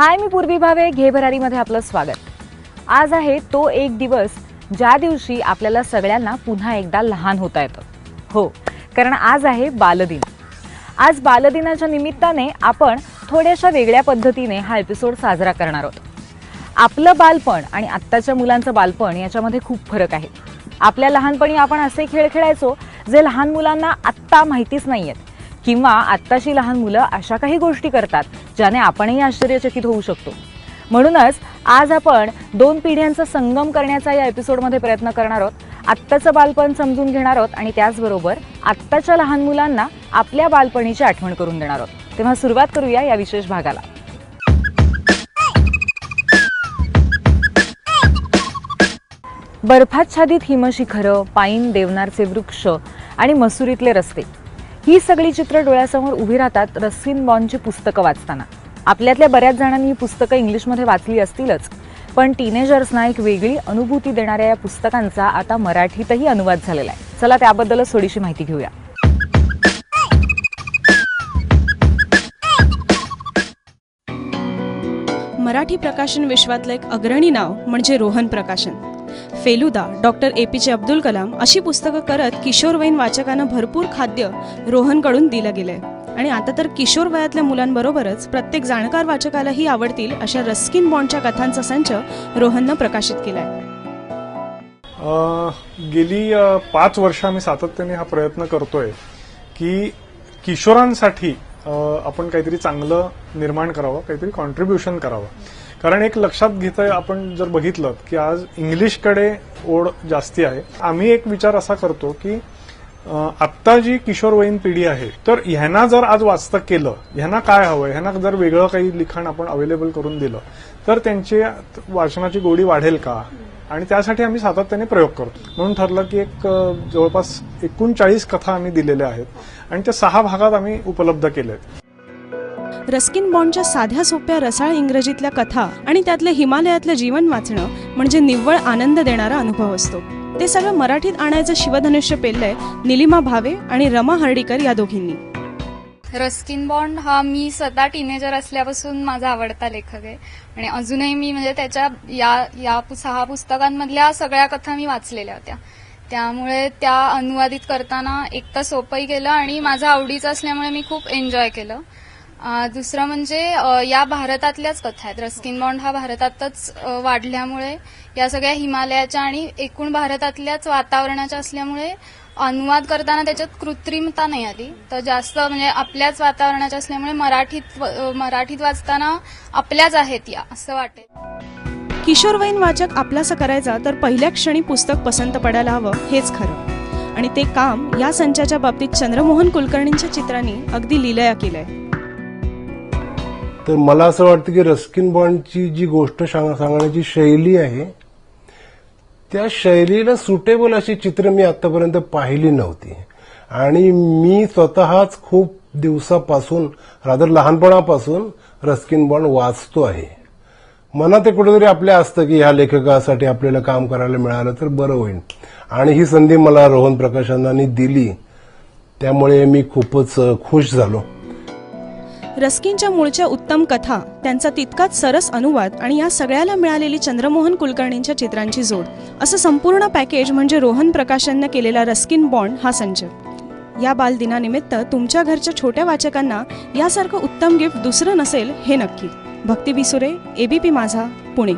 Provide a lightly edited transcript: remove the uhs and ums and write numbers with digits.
हाय, मी पूर्वी भावे. घे भरारीमध्ये आपलं स्वागत. आज आहे तो एक दिवस ज्या दिवशी आपल्याला सगळ्यांना पुन्हा एकदा लहान होता येतं. हो, कारण आज आहे बालदिन. आज बालदिनाच्या निमित्ताने आपण थोड्याशा वेगळ्या पद्धतीने हा एपिसोड साजरा करणार आहोत. आपलं बालपण आणि आत्ताच्या मुलांचं बालपण याच्यामध्ये खूप फरक आहे. आपल्या लहानपणी आपण असे खेळ खेळायचो जे लहान मुलांना आत्ता माहितीच नाहीयेत, किंवा आत्ताची लहान मुलं अशा काही गोष्टी करतात ज्याने आपणही आश्चर्यचकित होऊ शकतो. म्हणूनच आज आपण दोन पिढ्यांचा संगम करण्याचा या एपिसोडमध्ये प्रयत्न करणार आहोत. आत्ताचं बालपण समजून घेणार आहोत आणि त्याचबरोबर आत्ताच्या लहान मुलांना आपल्या बालपणीची आठवण करून देणार आहोत. तेव्हा सुरुवात करूया या विशेष भागाला. बर्फाच्छादित हिमशिखरं, पाईन देवनारचे वृक्ष आणि मसुरीतले रस्ते, ही सगळी चित्र डोळ्यासमोर उभी राहतात रस्किन बॉन्डची पुस्तकं वाचताना. आपल्यातल्या बऱ्याच जणांनी ही पुस्तकं इंग्लिशमध्ये वाचली असतीलच, पण टीनेजर्सना एक वेगळी अनुभूती देणाऱ्या या पुस्तकांचा आता मराठीतही अनुवाद झालेला आहे. चला त्याबद्दलच थोडीशी माहिती घेऊया. मराठी प्रकाशन विश्वातलं एक अग्रणी नाव म्हणजे रोहन प्रकाशन. फेलुदा, डॉक्टर APJ अब्दुल कलाम अशी पुस्तकं करत किशोरवयीन वाचकांना भरपूर खाद्य रोहनकडून दिलं गेलंय. आणि आता तर किशोर वयातल्या मुलांबरोबरच प्रत्येक जाणकार वाचकालाही आवडतील अशा रस्किन बॉन्डच्या कथांचा संच रोहननं प्रकाशित केलाय. गेली 5 वर्ष आम्ही सातत्याने हा प्रयत्न करतोय की किशोरांसाठी आपण काहीतरी चांगलं निर्माण करावं, काहीतरी कॉन्ट्रीब्युशन करावं. कारण एक लक्षात घेतोय, आपण जर बघितलं की आज इंग्लिशकडे ओढ जास्ती आहे. आम्ही एक विचार असा करतो की आत्ता जी किशोरवयीन पिढी आहे, तर ह्यांना जर आज वाचतं केलं, ह्यांना काय हवंय, ह्यांना जर वेगळं काही लिखाण आपण अवेलेबल करून दिलं तर त्यांची वाचनाची गोडी वाढेल का, आणि त्यासाठी आम्ही सातत्याने प्रयोग करतो. म्हणून ठरलं की एक जवळपास 39 कथा आम्ही दिलेल्या आहेत आणि त्या 6 भागात आम्ही उपलब्ध केल्यात. रस्किन बॉन्डच्या साध्या सोप्या रसाळ इंग्रजीतल्या कथा आणि त्यातलं हिमालयातलं जीवन वाचणं म्हणजे निव्वळ आनंद देणारा अनुभव असतो. ते सगळं मराठीत आणायचं शिवधनुष्य पेललंय निलिमा भावे आणि रमा हर्डीकर या दोघींनी. रस्किन बॉन्ड हा मी स्वतः टीनेजर असल्यापासून माझा आवडता लेखक आहे आणि अजूनही मी म्हणजे त्याच्या या 6 पुस्तकांमधल्या सगळ्या कथा मी वाचलेल्या होत्या. त्यामुळे त्या अनुवादित करताना एक तर सोपंही गेलं आणि माझं आवडीचं असल्यामुळे मी खूप एन्जॉय केलं. दुसरं म्हणजे या भारतातल्याच कथा आहेत. रस्किन बॉन्ड हा भारतातच वाढल्यामुळे या सगळ्या हिमालयाच्या आणि एकूण भारतातल्याच वातावरणाच्या असल्यामुळे अनुवाद करताना त्याच्यात कृत्रिमता नाही आली, तर जास्त म्हणजे आपल्याच वातावरणाच्या असल्यामुळे मराठीत वाचताना आपल्याच आहेत या असं वाटेल. किशोरवयीन वाचक आपलासा करायचा तर पहिल्या क्षणी पुस्तक पसंत पडायला हवं हेच खरं, आणि ते काम या संचाच्या बाबतीत चंद्रमोहन कुलकर्णींच्या चित्रांनी अगदी लीलया केलंय. तर मला असं वाटतं की रस्किन बॉन्डची जी गोष्ट सांगण्याची शैली आहे, त्या शैलीला सुटेबल अशी चित्र मी आतापर्यंत पाहिली नव्हती. आणि मी स्वतःच खूप दिवसापासून, रादर लहानपणापासून रस्किन बॉन्ड वाचतो आहे. मनात ते कुठेतरी आपल्या असतं की ह्या लेखकासाठी आपल्याला काम करायला मिळालं तर बरं होईल, आणि ही संधी मला रोहन प्रकाशनाने दिली, त्यामुळे मी खूपच खुश झालो. रस्किनच्या मूळच्या उत्तम कथा, त्यांचा तितकाच सरस अनुवाद आणि या सगळ्याला मिळालेली चंद्रमोहन कुलकर्णींच्या चित्रांची जोड, असं संपूर्ण पॅकेज म्हणजे रोहन प्रकाशनने केलेला रस्किन बॉन्ड हा संच. या बालदिनानिमित्त तुमच्या घरच्या छोट्या वाचकांना यासारखं उत्तम गिफ्ट दुसरं नसेल हे नक्की. भक्ती बिसुरे, ABP माझा, पुणे.